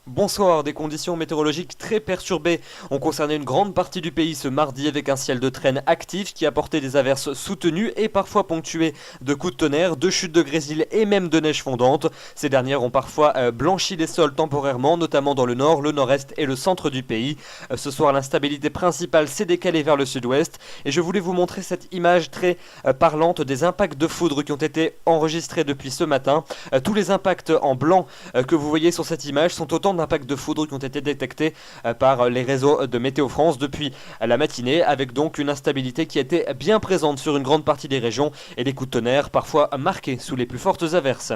Bonsoir, des conditions météorologiques très perturbées ont concerné une grande partie du pays ce mardi avec un ciel de traîne actif qui a porté des averses soutenues et parfois ponctuées de coups de tonnerre, de chutes de grésil et même de neige fondante. Ces dernières ont parfois blanchi les sols temporairement, notamment dans le nord, le nord-est et le centre du pays. Ce soir, l'instabilité principale s'est décalée vers le sud-ouest et je voulais vous montrer cette image très parlante des impacts de foudre qui ont été enregistrés depuis ce matin. Tous les impacts en blanc que vous voyez sur cette image sont autant d'impacts de foudre qui ont été détectés par les réseaux de Météo France depuis la matinée, avec donc une instabilité qui était bien présente sur une grande partie des régions et des coups de tonnerre parfois marqués sous les plus fortes averses.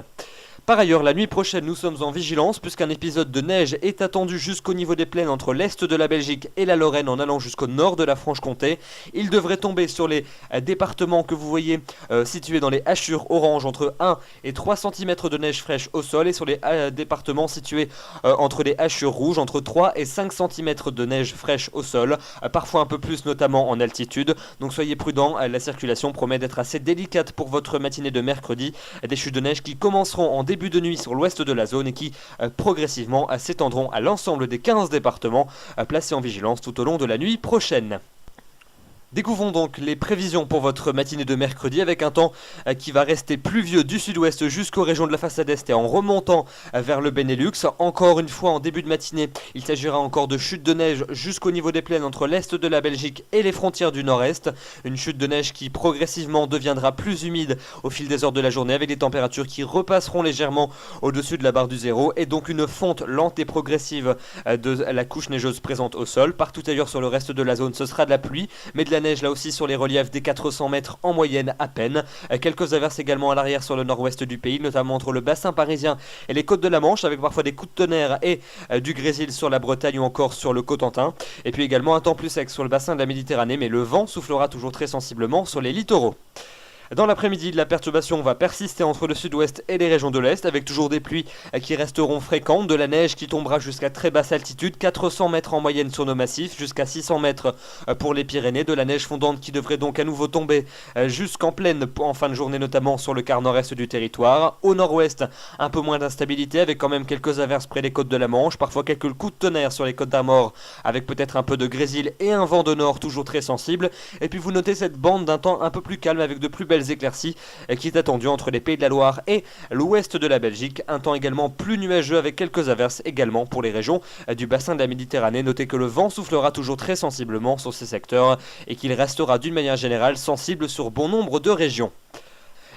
Par ailleurs, la nuit prochaine, nous sommes en vigilance puisqu'un épisode de neige est attendu jusqu'au niveau des plaines entre l'est de la Belgique et la Lorraine en allant jusqu'au nord de la Franche-Comté. Il devrait tomber sur les départements que vous voyez situés dans les hachures orange entre 1 et 3 cm de neige fraîche au sol et sur les départements situés entre les hachures rouges entre 3 et 5 cm de neige fraîche au sol, parfois un peu plus notamment en altitude. Donc soyez prudents, la circulation promet d'être assez délicate pour votre matinée de mercredi. Des chutes de neige qui commenceront en début de nuit sur l'ouest de la zone et qui progressivement s'étendront à l'ensemble des 15 départements placés en vigilance tout au long de la nuit prochaine. Découvrons donc les prévisions pour votre matinée de mercredi avec un temps qui va rester pluvieux du sud-ouest jusqu'aux régions de la façade est et en remontant vers le Benelux. Encore une fois en début de matinée, il s'agira encore de chutes de neige jusqu'au niveau des plaines entre l'est de la Belgique et les frontières du nord-est. Une chute de neige qui progressivement deviendra plus humide au fil des heures de la journée avec des températures qui repasseront légèrement au-dessus de la barre du zéro et donc une fonte lente et progressive de la couche neigeuse présente au sol. Partout ailleurs sur le reste de la zone, ce sera de la pluie, mais de la neige là aussi sur les reliefs des 400 mètres en moyenne à peine. Quelques averses également à l'arrière sur le nord-ouest du pays, notamment entre le bassin parisien et les côtes de la Manche, avec parfois des coups de tonnerre et du grésil sur la Bretagne ou encore sur le Cotentin. Et puis également un temps plus sec sur le bassin de la Méditerranée, mais le vent soufflera toujours très sensiblement sur les littoraux. Dans l'après-midi, la perturbation va persister entre le sud-ouest et les régions de l'est, avec toujours des pluies qui resteront fréquentes, de la neige qui tombera jusqu'à très basse altitude, 400 mètres en moyenne sur nos massifs, jusqu'à 600 mètres pour les Pyrénées, de la neige fondante qui devrait donc à nouveau tomber jusqu'en pleine en fin de journée, notamment sur le quart nord-est du territoire. Au nord-ouest, un peu moins d'instabilité, avec quand même quelques averses près des côtes de la Manche, parfois quelques coups de tonnerre sur les côtes d'Armor, avec peut-être un peu de grésil et un vent de nord toujours très sensible. Et puis vous notez cette bande d'un temps un peu plus calme, avec de plus belles éclaircies qui est attendu entre les Pays de la Loire et l'ouest de la Belgique. Un temps également plus nuageux avec quelques averses également pour les régions du bassin de la Méditerranée. Notez que le vent soufflera toujours très sensiblement sur ces secteurs et qu'il restera d'une manière générale sensible sur bon nombre de régions.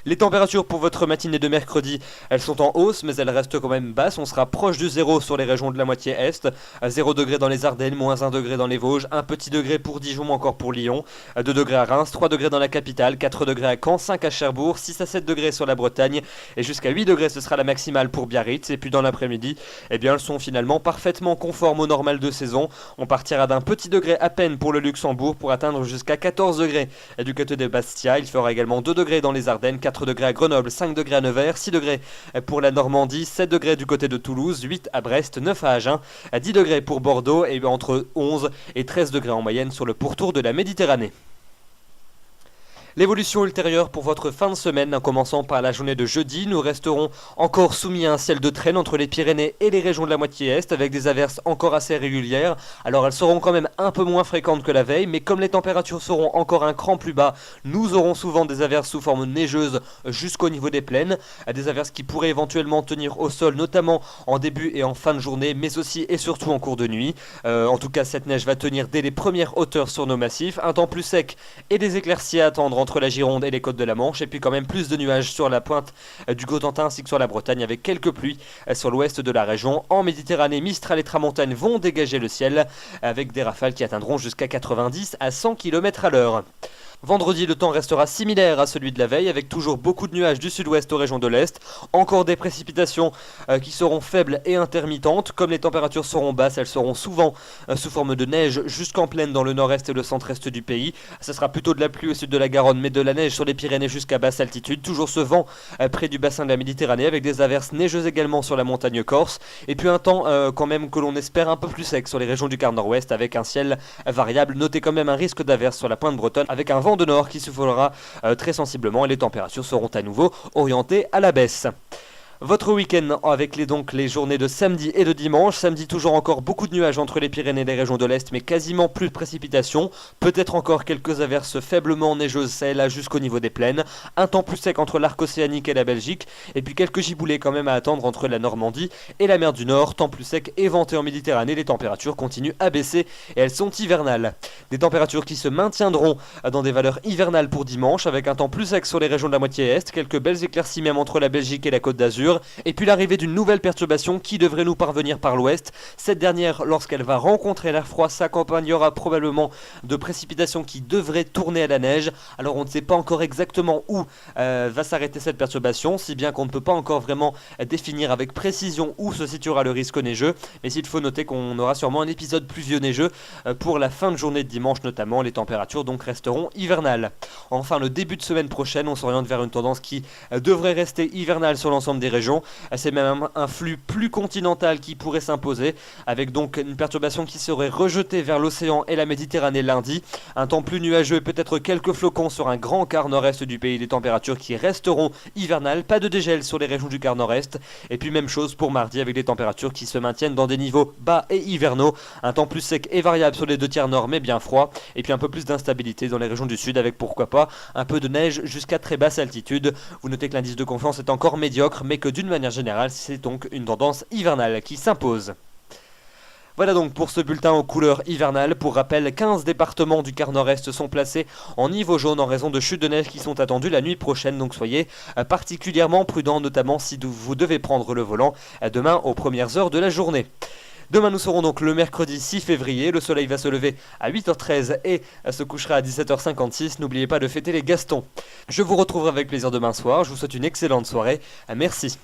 Les températures pour votre matinée de mercredi, elles sont en hausse, mais elles restent quand même basses. On sera proche du zéro sur les régions de la moitié est, 0 degré dans les Ardennes, moins 1 degré dans les Vosges, 1 petit degré pour Dijon, encore pour Lyon, 2 degrés à Reims, 3 degrés dans la capitale, 4 degrés à Caen, 5 à Cherbourg, 6 à 7 degrés sur la Bretagne, et jusqu'à 8 degrés ce sera la maximale pour Biarritz. Et puis dans l'après-midi, eh bien elles sont finalement parfaitement conformes au normal de saison. On partira d'un petit degré à peine pour le Luxembourg pour atteindre jusqu'à 14 degrés du côté de Bastia. Il fera également 2 degrés dans les Ardennes, 4 degrés à Grenoble, 5 degrés à Nevers, 6 degrés pour la Normandie, 7 degrés du côté de Toulouse, 8 à Brest, 9 à Agen, 10 degrés pour Bordeaux et entre 11 et 13 degrés en moyenne sur le pourtour de la Méditerranée. L'évolution ultérieure pour votre fin de semaine, en commençant par la journée de jeudi, nous resterons encore soumis à un ciel de traîne entre les Pyrénées et les régions de la moitié est, avec des averses encore assez régulières. Alors elles seront quand même un peu moins fréquentes que la veille, mais comme les températures seront encore un cran plus bas, nous aurons souvent des averses sous forme neigeuse jusqu'au niveau des plaines, des averses qui pourraient éventuellement tenir au sol, notamment en début et en fin de journée, mais aussi et surtout en cours de nuit. En tout cas, cette neige va tenir dès les premières hauteurs sur nos massifs, un temps plus sec et des éclaircies à attendre entre la Gironde et les côtes de la Manche, et puis quand même plus de nuages sur la pointe du Cotentin ainsi que sur la Bretagne, avec quelques pluies sur l'ouest de la région. En Méditerranée, Mistral et Tramontane vont dégager le ciel avec des rafales qui atteindront jusqu'à 90 à 100 km à l'heure. Vendredi, le temps restera similaire à celui de la veille, avec toujours beaucoup de nuages du sud-ouest aux régions de l'est. Encore des précipitations qui seront faibles et intermittentes. Comme les températures seront basses, elles seront souvent sous forme de neige jusqu'en plaine dans le nord-est et le centre-est du pays. Ce sera plutôt de la pluie au sud de la Garonne, mais de la neige sur les Pyrénées jusqu'à basse altitude. Toujours ce vent près du bassin de la Méditerranée, avec des averses neigeuses également sur la montagne corse. Et puis un temps quand même que l'on espère un peu plus sec sur les régions du quart nord-ouest, avec un ciel variable. Notez quand même un risque d'averse sur la pointe bretonne, avec un vent de nord qui soufflera très sensiblement et les températures seront à nouveau orientées à la baisse. Votre week-end avec les journées de samedi et de dimanche. Samedi, toujours encore beaucoup de nuages entre les Pyrénées et les régions de l'Est, mais quasiment plus de précipitations. Peut-être encore quelques averses faiblement neigeuses, ça et là, jusqu'au niveau des plaines. Un temps plus sec entre l'arc océanique et la Belgique. Et puis quelques giboulées quand même à attendre entre la Normandie et la mer du Nord. Temps plus sec et venté en Méditerranée. Les températures continuent à baisser et elles sont hivernales. Des températures qui se maintiendront dans des valeurs hivernales pour dimanche, avec un temps plus sec sur les régions de la moitié Est. Quelques belles éclaircies même entre la Belgique et la Côte d'Azur. Et puis l'arrivée d'une nouvelle perturbation qui devrait nous parvenir par l'ouest. Cette dernière, lorsqu'elle va rencontrer l'air froid, s'accompagnera probablement de précipitations qui devraient tourner à la neige. Alors on ne sait pas encore exactement où va s'arrêter cette perturbation, si bien qu'on ne peut pas encore vraiment définir avec précision où se situera le risque neigeux. Mais il faut noter qu'on aura sûrement un épisode pluvieux neigeux pour la fin de journée de dimanche notamment. Les températures donc resteront hivernales. Enfin, le début de semaine prochaine, on s'oriente vers une tendance qui devrait rester hivernale sur l'ensemble des régions. C'est même un flux plus continental qui pourrait s'imposer, avec donc une perturbation qui serait rejetée vers l'océan et la Méditerranée lundi. Un temps plus nuageux et peut-être quelques flocons sur un grand quart nord-est du pays, des températures qui resteront hivernales, pas de dégel sur les régions du quart nord-est. Et puis même chose pour mardi, avec des températures qui se maintiennent dans des niveaux bas et hivernaux. Un temps plus sec et variable sur les deux tiers nord, mais bien froid. Et puis un peu plus d'instabilité dans les régions du sud, avec pourquoi pas un peu de neige jusqu'à très basse altitude. Vous notez que l'indice de confiance est encore médiocre, mais que d'une manière générale, c'est donc une tendance hivernale qui s'impose. Voilà donc pour ce bulletin aux couleurs hivernales. Pour rappel, 15 départements du quart nord-est sont placés en niveau jaune en raison de chutes de neige qui sont attendues la nuit prochaine. Donc soyez particulièrement prudents, notamment si vous devez prendre le volant demain aux premières heures de la journée. Demain nous serons donc le mercredi 6 février, le soleil va se lever à 8h13 et se couchera à 17h56, n'oubliez pas de fêter les Gastons. Je vous retrouverai avec plaisir demain soir, je vous souhaite une excellente soirée, merci.